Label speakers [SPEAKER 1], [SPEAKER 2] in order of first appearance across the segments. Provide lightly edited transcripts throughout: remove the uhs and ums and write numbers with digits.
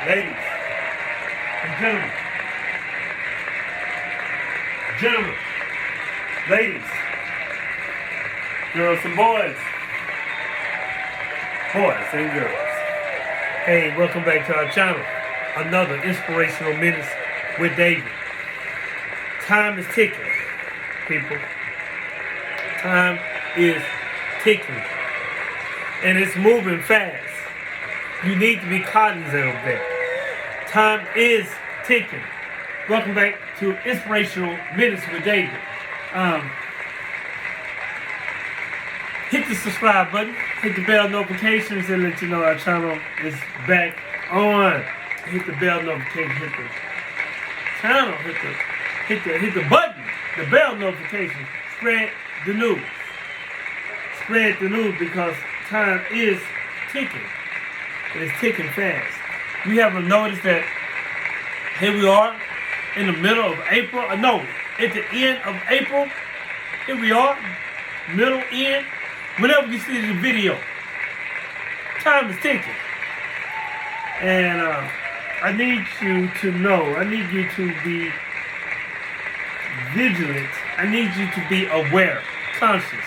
[SPEAKER 1] Ladies and gentlemen, ladies, girls and boys and girls. Hey, welcome back to our channel. Another Inspirational Minutes with David. Time is ticking, people. Time is ticking. And it's moving fast. You need to be cognizant of that. Time is ticking. Welcome back to Inspirational Minutes with David. Hit the subscribe button, hit the bell notifications, and let you know our channel is back on. Hit the bell notification, hit the channel, hit the button, the bell notification. Spread the news. Spread the news because time is ticking. It is ticking fast. You haven't noticed that here we are in the middle of April. No, at the end of April. Here we are, middle, end. Whenever you see the video, time is ticking. And I need you to know, I need you to be vigilant. I need you to be aware, conscious.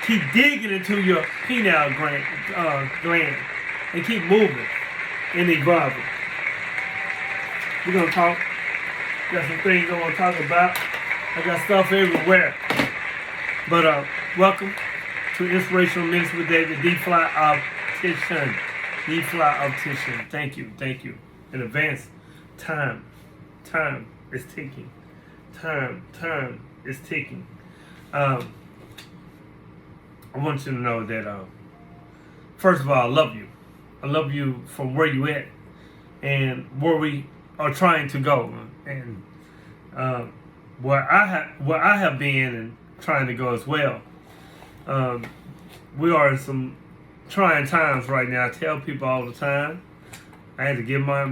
[SPEAKER 1] Keep digging into your pineal gland and keep moving and evolving. We're going to talk. Got some things I want to talk about. I got stuff everywhere. But welcome to Inspirational Minutes with David, D-Fly Optician. D-Fly Optician. Thank you. In advance. Time is ticking. Time is ticking. I want you to know that, first of all, I love you. I love you from where you at and where we are trying to go, and where I have been and trying to go as well. We are in some trying times right now. I tell people all the time. I had to get my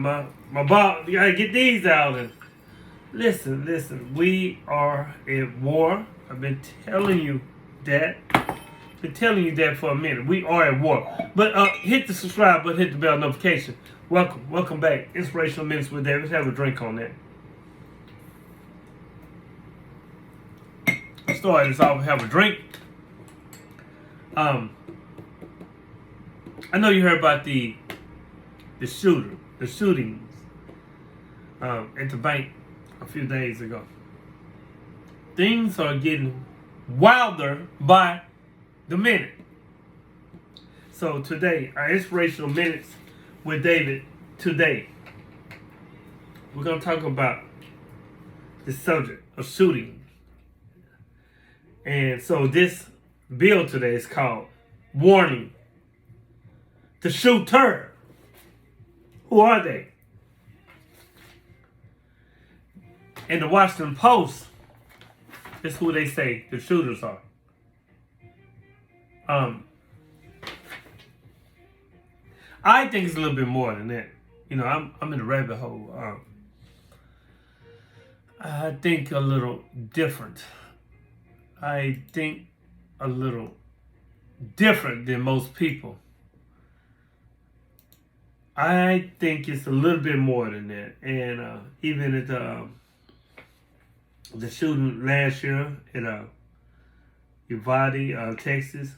[SPEAKER 1] boss. You gotta get these out. And listen. We are at war. I've been telling you that. Been telling you that for a minute. We are at war. But hit the subscribe button, hit the bell notification. Welcome back. Inspirational Minutes with David. Let's have a drink on that. Starting this off, have a drink. I know you heard about the shootings at the bank a few days ago. Things are getting wilder by the minute. So today, our Inspirational Minutes with David today, we're going to talk about the subject of shooting. And so this bill today is called Warning. The Shooter. Who are they? In the Washington Post, is who they say the shooters are. I think it's a little bit more than that. You know, I'm in the rabbit hole. I think a little different. I think a little different than most people. I think it's a little bit more than that. And even at the shooting last year at Uvalde, Texas,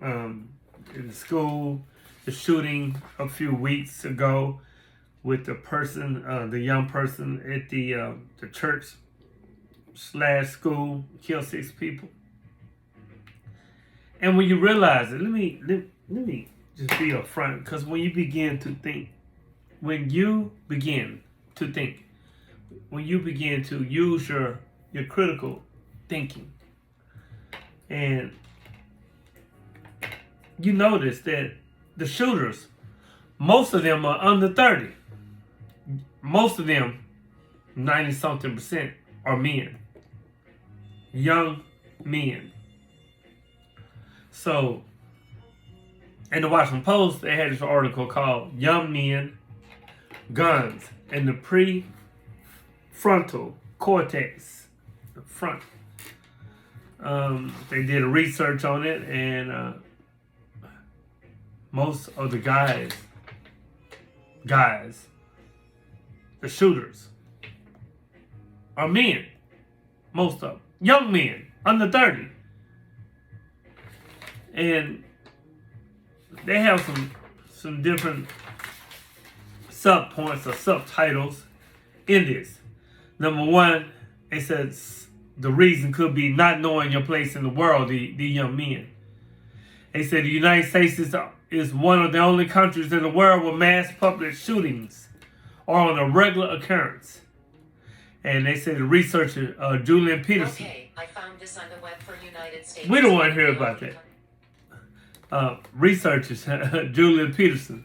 [SPEAKER 1] in the school, the shooting a few weeks ago with the young person at the church/school killed 6 people. And when you realize it, let me just be upfront, because when you begin to use your critical thinking, and you notice that the shooters, most of them are under 30. Most of them, 90-something%, are men. Young men. So, in the Washington Post, they had this article called Young Men, Guns, and the Prefrontal Cortex. The front. They did a research on it, and most of the guys guys, the shooters, are men. Most of them. Young men, under 30. And they have some different sub-points or subtitles in this. Number one, it says the reason could be not knowing your place in the world, the young men. They said the United States is one of the only countries in the world where mass public shootings are on a regular occurrence. And they said the researcher, Julian Peterson.
[SPEAKER 2] Okay, I found this on the web for United States.
[SPEAKER 1] We don't want to hear about that. Researchers, Julian Peterson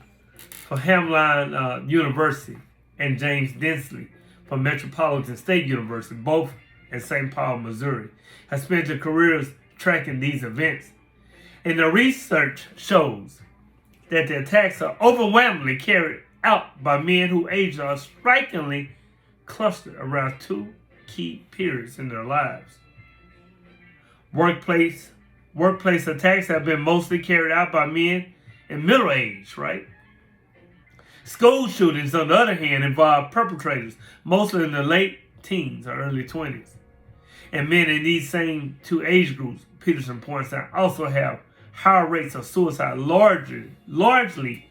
[SPEAKER 1] for Hamline University and James Densley from Metropolitan State University, both in St. Paul, Missouri, have spent their careers tracking these events. And the research shows that the attacks are overwhelmingly carried out by men whose ages are strikingly clustered around two key periods in their lives. Workplace attacks have been mostly carried out by men in middle age, right? School shootings, on the other hand, involve perpetrators, mostly in the late teens or early 20s. And men in these same two age groups, Peterson points out, also have higher rates of suicide, largely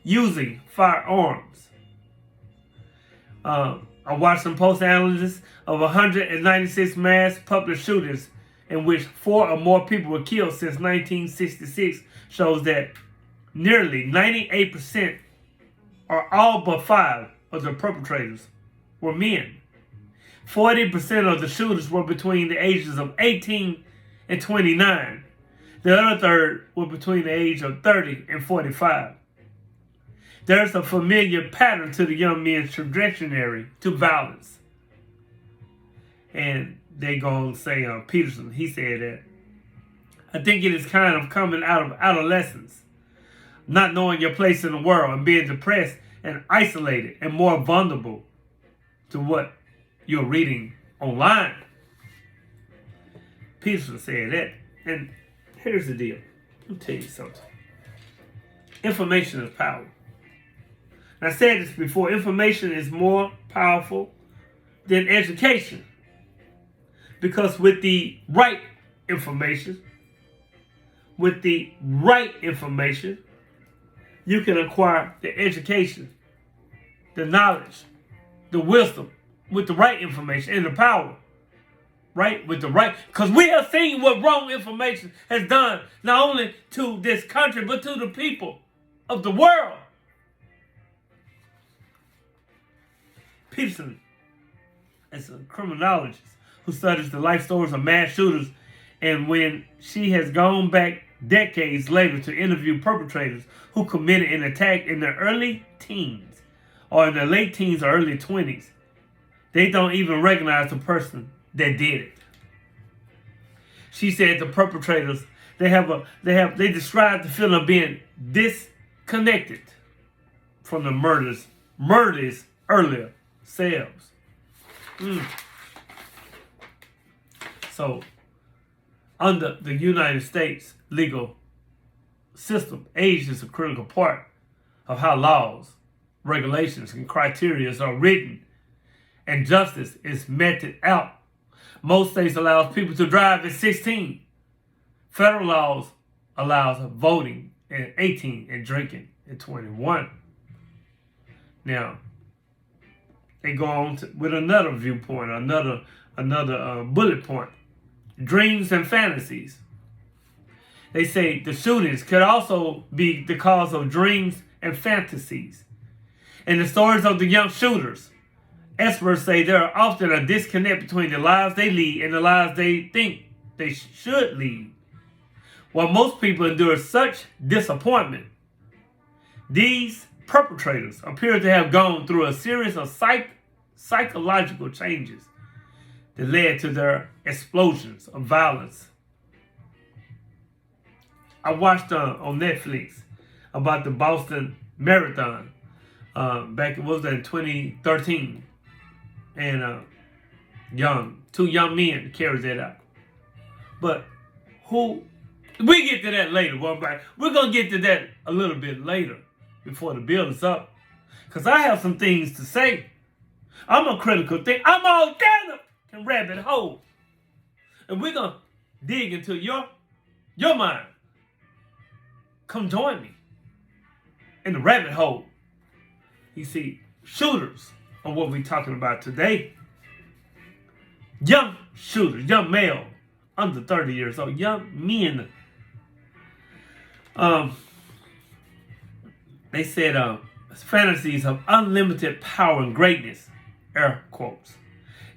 [SPEAKER 1] using firearms. A Washington Post analysis of 196 mass public shootings in which 4 or more people were killed since 1966 shows that nearly 98%, or all but 5 of the perpetrators, were men. 40% of the shooters were between the ages of 18 and 29. The other third were between the age of 30 and 45. There's a familiar pattern to the young men's trajectory to violence. And they go on to say, Peterson, he said that, I think it is kind of coming out of adolescence, not knowing your place in the world and being depressed and isolated and more vulnerable to what you're reading online. Peterson said that. And here's the deal. Let me tell you something. Information is power. And I said this before, information is more powerful than education. Because with the right information, you can acquire the education, the knowledge, the wisdom, with the right information and the power. Right? With the right, because we have seen what wrong information has done, not only to this country, but to the people of the world. Peterson is a criminologist who studies the life stories of mass shooters, and when she has gone back decades later to interview perpetrators who committed an attack in their early teens or in their late teens or early 20s, they don't even recognize the person that did it. She said the perpetrators, they describe the feeling of being disconnected from the murder's earlier selves. So, under the United States legal system, age is a critical part of how laws, regulations, and criteria are written, and justice is meted out. Most states allow people to drive at 16. Federal laws allows voting at 18 and drinking at 21. Now, they go on with another viewpoint, another bullet point. Dreams and fantasies. They say the shootings could also be the cause of dreams and fantasies. In the stories of the young shooters, experts say there are often a disconnect between the lives they lead and the lives they think they should lead. While most people endure such disappointment, these perpetrators appear to have gone through a series of psychological changes that led to their explosions of violence. I watched on Netflix about the Boston Marathon back in 2013, and two young men carried that out. But we get to that later. We're gonna get to that a little bit later before the bill is up. Because I have some things to say. I'm a critical thing. I'm all down in rabbit hole. And we're going to dig into your mind. Come join me in the rabbit hole. You see, shooters are what we're talking about today. Young shooters, young male, under 30 years old, young men. They said fantasies of unlimited power and greatness, air quotes.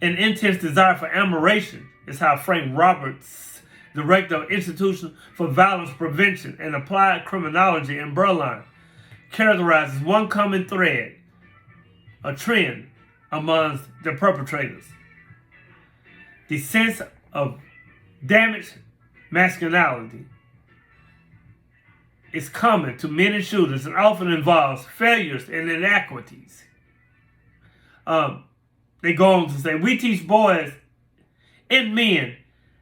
[SPEAKER 1] An intense desire for admiration is how Frank Roberts, director of Institution for Violence Prevention and Applied Criminology in Berlin, characterizes one common thread, a trend amongst the perpetrators. The sense of damaged masculinity is common to many shooters and often involves failures and inequities. They go on to say, we teach boys and men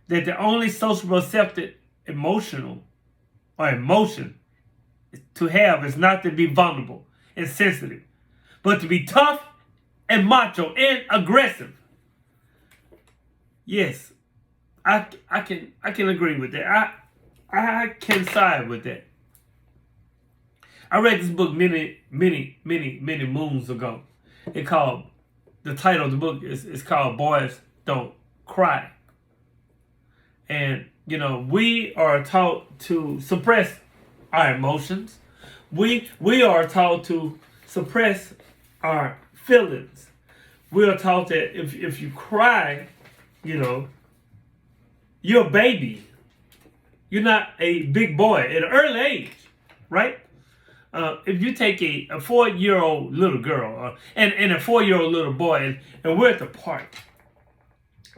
[SPEAKER 1] that the only socially accepted emotion to have is not to be vulnerable and sensitive, but to be tough and macho and aggressive. Yes, I can agree with that. I can side with that. I read this book many moons ago. The title of the book is called Boys Don't Cry. And, we are taught to suppress our emotions. We are taught to suppress our feelings. We are taught that if you cry, you're a baby. You're not a big boy at an early age, right? If you take a 4-year-old little girl and a 4-year-old little boy, and we're at the park,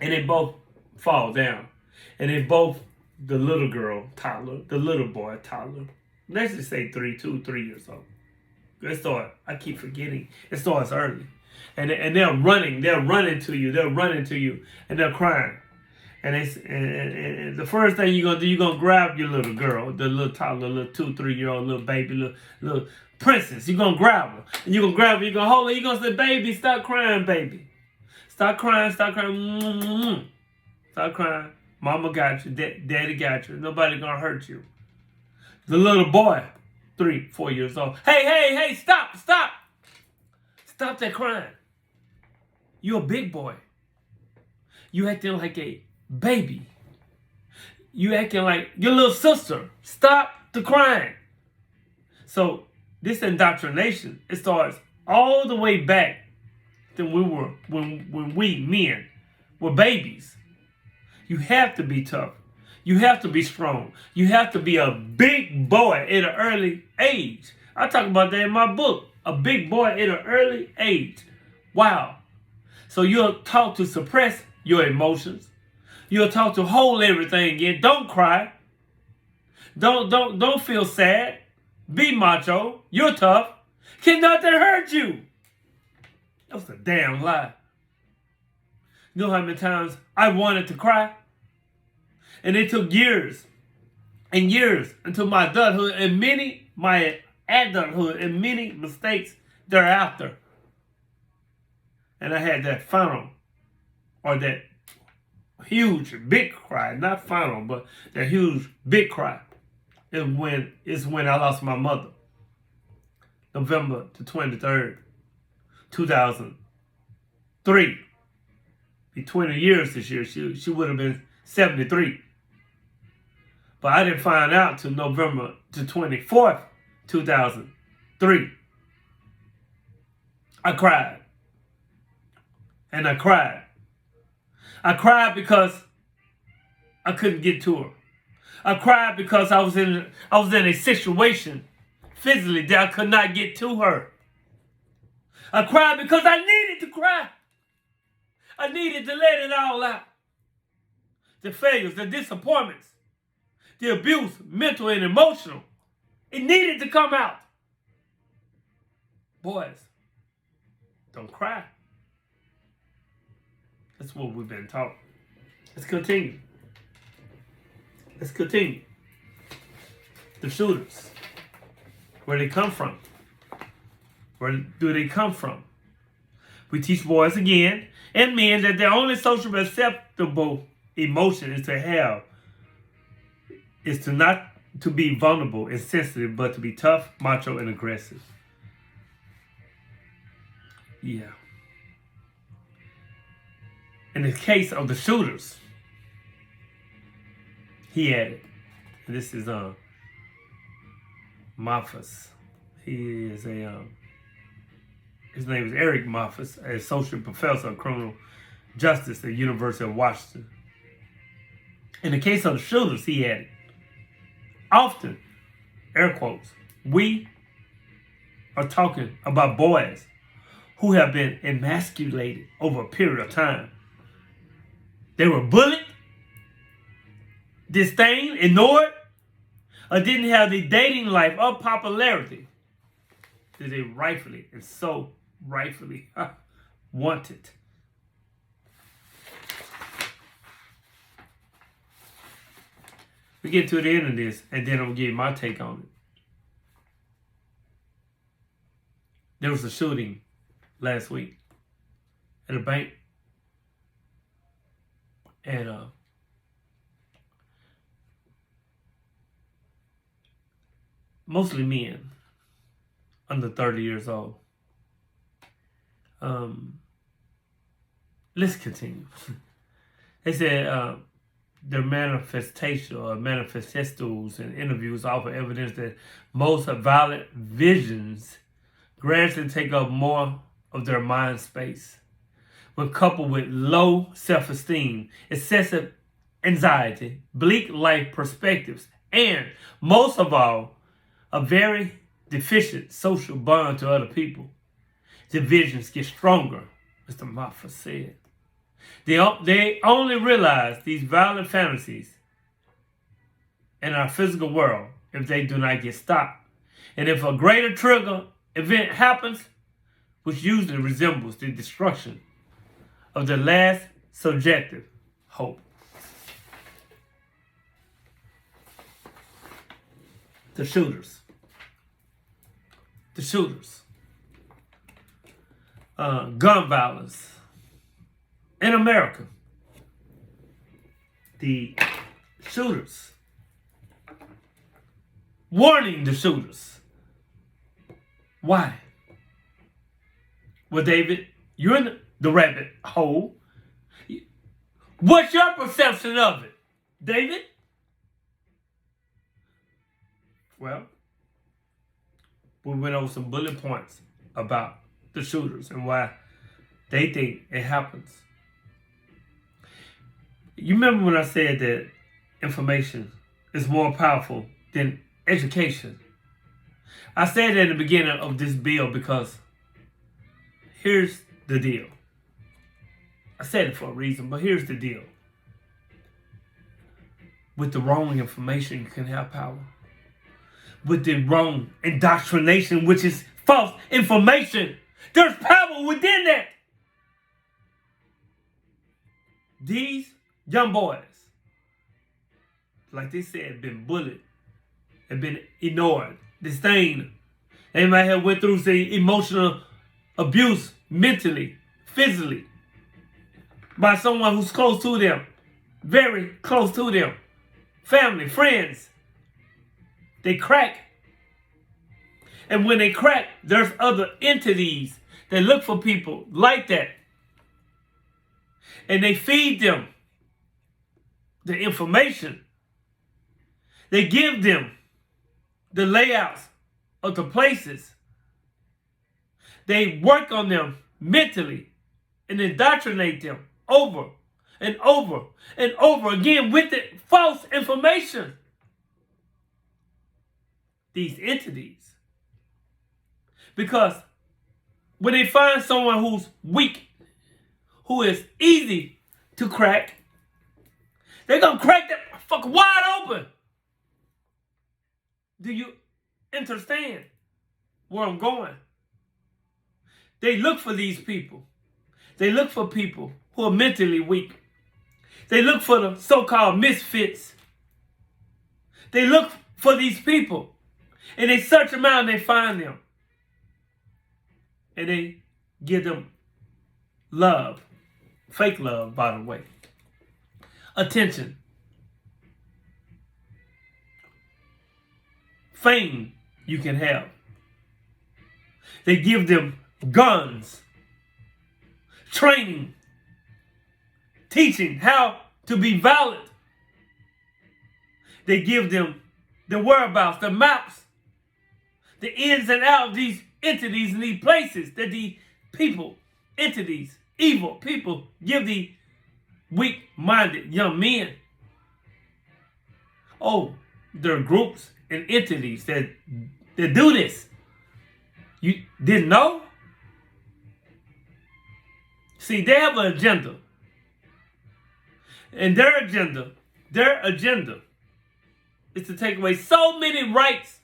[SPEAKER 1] and they both fall down, and they both, the little girl, toddler, the little boy, toddler, let's just say 3 years old. I keep forgetting, it starts early. And they're running to you, and they're crying. And the first thing you're going to grab your little girl, the little toddler, little 2-3-year-old little baby, little princess. You're going to grab her. And you're going to grab her, you're going to hold her, you're going to say, baby, stop crying, baby. Stop crying. Mm-hmm. Stop crying. Mama got you, daddy got you. Nobody going to hurt you. The little boy, 3-4 years old. Hey, stop. Stop that crying. You're a big boy. You acting like a baby. You acting like your little sister. Stop the crying. So this indoctrination, it starts all the way back to when we men were babies. You have to be tough. You have to be strong. You have to be a big boy at an early age. I talk about that in my book. A big boy at an early age. Wow. So you're taught to suppress your emotions. You're taught to hold everything in. Don't cry. Don't feel sad. Be macho. You're tough. Can nothing hurt you? That's a damn lie. You know how many times I wanted to cry? And it took years and years until my adulthood and many mistakes thereafter. And I had that final, or that huge big cry, not final, but that huge big cry is when I lost my mother. November the 23rd, 2003. Be 20 years this year. She would have been 73. But I didn't find out till November the 24th, 2003. I cried. And I cried. I cried because I couldn't get to her. I cried because I was in a situation physically that I could not get to her. I cried because I needed to cry. I needed to let it all out. The failures, the disappointments, the abuse, mental and emotional. It needed to come out. Boys, don't cry. That's what we've been taught. Let's continue. The shooters, where they come from, Where do they come from? We teach boys again and men that the only socially acceptable emotion is to not to be vulnerable and sensitive, but to be tough, macho, and aggressive. Yeah. In the case of the shooters, he added, and this is Moffas. He is his name is Eric Moffas, an associate professor of criminal justice at the University of Washington. In the case of the shooters, he added, often, air quotes, we are talking about boys who have been emasculated over a period of time. They were bullied, disdained, ignored, or didn't have the dating life or popularity that they rightfully wanted. We get to the end of this, and then I'm going to give you my take on it. There was a shooting last week at a bank. And mostly men under 30 years old. Let's continue. They said their manifestos and interviews offer evidence that most violent visions gradually take up more of their mind space. When coupled with low self-esteem, excessive anxiety, bleak life perspectives, and most of all, a very deficient social bond to other people, divisions get stronger, Mr. Moffat said. They only realize these violent fantasies in our physical world if they do not get stopped. And if a greater trigger event happens, which usually resembles the destruction of the last subjective hope. The shooters. Gun violence in America. The shooters. Warning the shooters. Why? Well, David, you're in the rabbit hole. What's your perception of it, David? Well, we went over some bullet points about the shooters and why they think it happens. You remember when I said that information is more powerful than education? I said that in the beginning of this bill because here's the deal. I said it for a reason, but here's the deal. With the wrong information, you can have power. With the wrong indoctrination, which is false information, there's power within that. These young boys, like they said, have been bullied, have been ignored, disdained. They might have went through, say, emotional abuse mentally, physically, by someone who's close to them, very close to them, family, friends. They crack. And when they crack, there's other entities that look for people like that. And they feed them the information. They give them the layouts of the places. They work on them mentally and indoctrinate them over and over and over again with the false information. These entities. Because when they find someone who's weak, who is easy to crack, they're going to crack that fucker wide open. Do you understand where I'm going? They look for these people. They look for people who are mentally weak. They look for the so-called misfits. They look for these people and they search them out and they find them. and they give them love, fake love, by the way, attention, fame you can have. They give them guns, training, teaching how to be violent. They give them the whereabouts, the maps, the ins and outs of these entities and these places that the people, entities, evil people give the weak-minded young men. Oh, there are groups and entities that do this. You didn't know? See, they have an agenda. And their agenda is to take away so many rights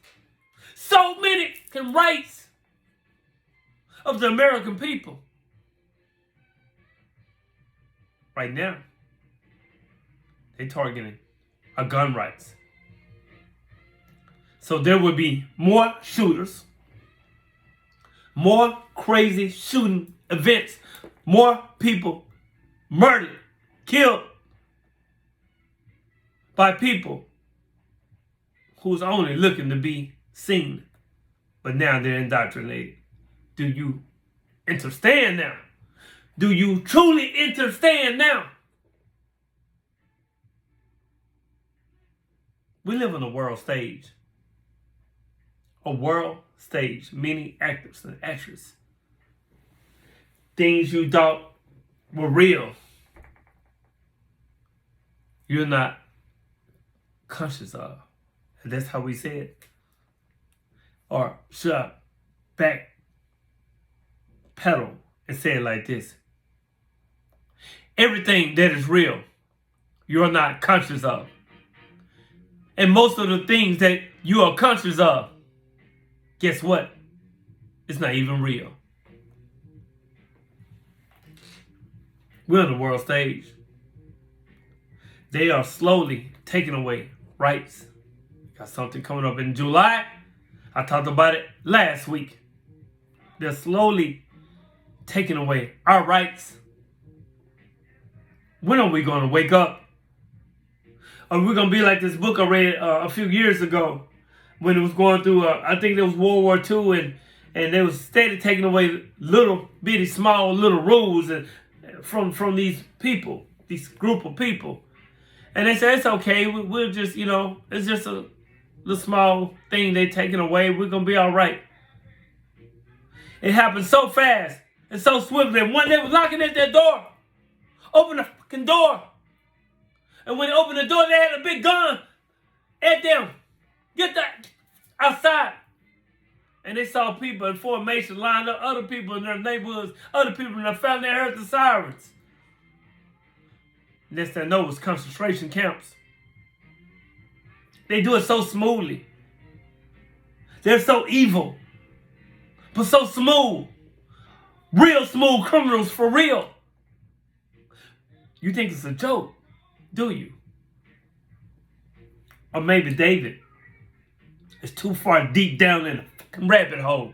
[SPEAKER 1] of the American people. Right now, they're targeting our gun rights. So there will be more shooters, more crazy shooting events, more people murdered, killed by people who's only looking to be seen. But now they're indoctrinated. Do you understand now? Do you truly understand now? We live on a world stage. A world stage. Many actors and actresses. Things you thought were real, you're not conscious of. And that's how we say it. Or should I back pedal and say it like this? Everything that is real, you're not conscious of. And most of the things that you are conscious of, guess what? It's not even real. We're on the world stage. They are slowly taking away rights. Got something coming up in July. I talked about it last week. They're slowly taking away our rights. When are we going to wake up? Are we going to be like this book I read a few years ago when it was going through, I think it was World War II, and they was steady taking away little bitty small little rules and from these people, this group of people. And they said, it's okay, we'll just, it's just a little small thing they taking away. We're going to be all right. It happened so fast and so swiftly. One day was knocking at their door. Open the fucking door. And when they opened the door, they had a big gun at them. Get that outside. And they saw people in formation lined up, other people in their neighborhoods, other people in their family. They heard the sirens. Next thing I know, it was concentration camps. They do it so smoothly. They're so evil, but so smooth. Real smooth criminals for real. You think it's a joke, do you? Or maybe David is too far deep down in a fucking rabbit hole.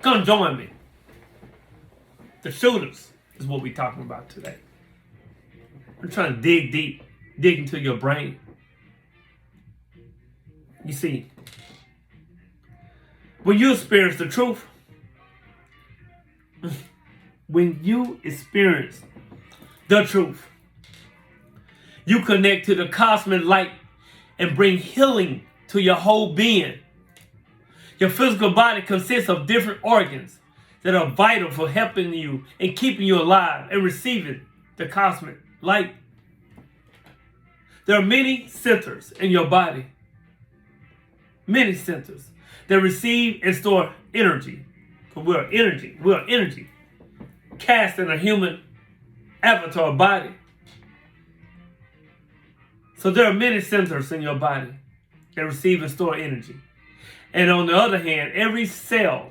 [SPEAKER 1] Come join me. The shooters is what we're talking about today. We're trying to dig deep, dig into your brain. You see, when you experience the truth, you connect to the cosmic light and bring healing to your whole being. Your physical body consists of different organs that are vital for helping you and keeping you alive and receiving the cosmic light. There are many centers in your body. Many centers that receive and store energy. Because we're energy. Cast in a human avatar body. So there are many centers in your body that receive and store energy. And on the other hand, every cell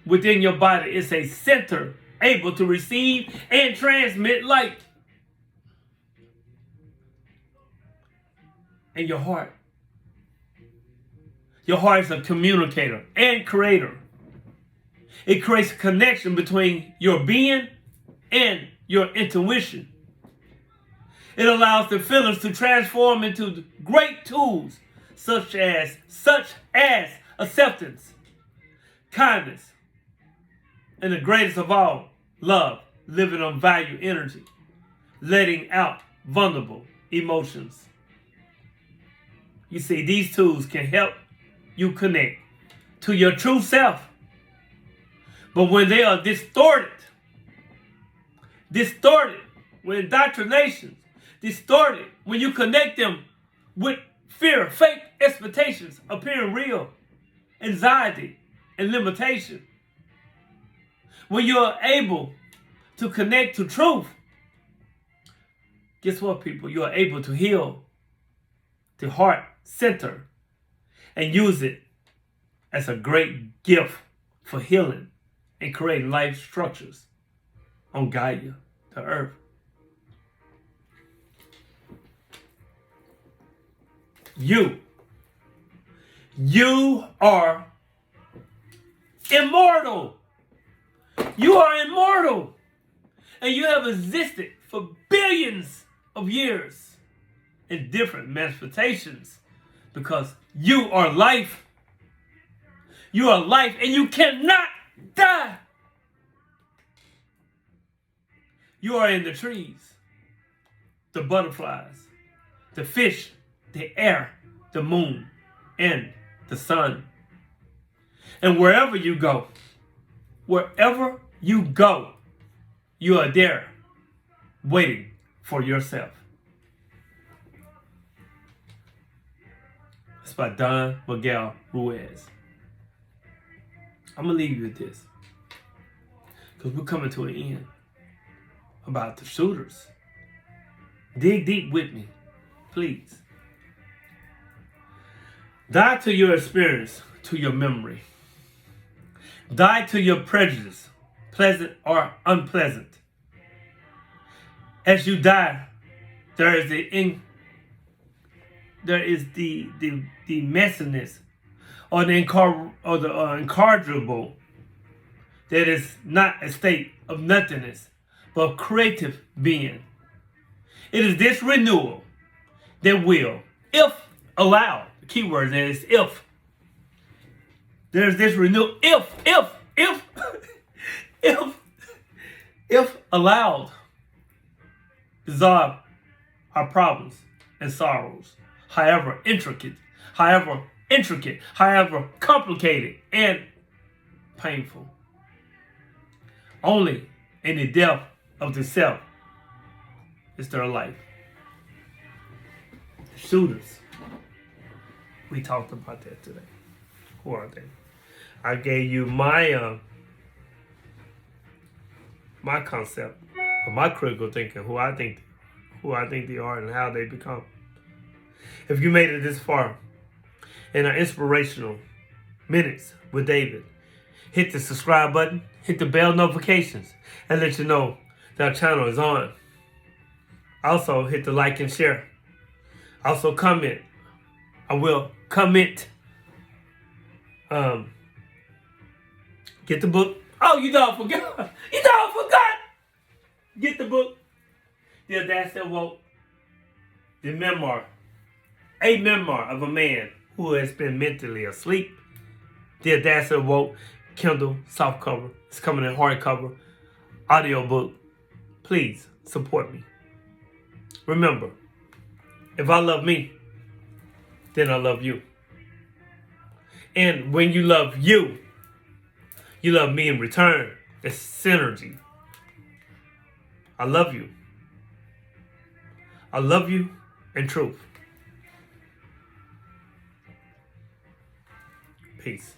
[SPEAKER 1] within your body is a center able to receive and transmit light. And your heart. Your heart is a communicator and creator. It creates a connection between your being and your intuition. It allows the feelings to transform into great tools such as acceptance, kindness, and the greatest of all, love, living on value energy, letting out vulnerable emotions. You see, these tools can help you connect to your true self. But when they are distorted with indoctrinations, distorted when you connect them with fear, fake expectations appearing real, anxiety, and limitation. When you are able to connect to truth, guess what, people? You are able to heal the heart center and use it as a great gift for healing and creating life structures on Gaia, the earth. You are immortal. You are immortal. And you have existed for billions of years in different manifestations because you are life. You are life and you cannot die. You are in the trees, the butterflies, the fish, the air, the moon, and the sun. And wherever you go, you are there waiting for yourself. It's by Don Miguel Ruiz. I'm going to leave you with this because we're coming to an end about the shooters. Dig deep with me, please. Die to your experience, to your memory. Die to your prejudice, pleasant or unpleasant. As you die, there is the messiness or the incorrigible that is not a state of nothingness, but creative being. It is this renewal that will, if allowed, the key word there is if. There's this renewal, if allowed, dissolve our problems and sorrows, however intricate, however complicated and painful. Only in the depth of the self is there life. Shooters. We talked about that today. Who are they? I gave you my concept of my critical thinking, who I think they are and how they become. If you made it this far in our inspirational minutes with David, hit the subscribe button, hit the bell notifications, and let you know that our channel is on. Also, hit the like and share. Also, comment. I will comment. Get the book. Oh, you don't forget. Get the book. The Audacity Woke. The memoir. A memoir of a man who has been mentally asleep. The Audacity Woke. Kindle softcover. It's coming in hardcover. Audiobook. Please support me. Remember, if I love me, then I love you. And when you love you love me in return. It's synergy. I love you. I love you in truth. Peace.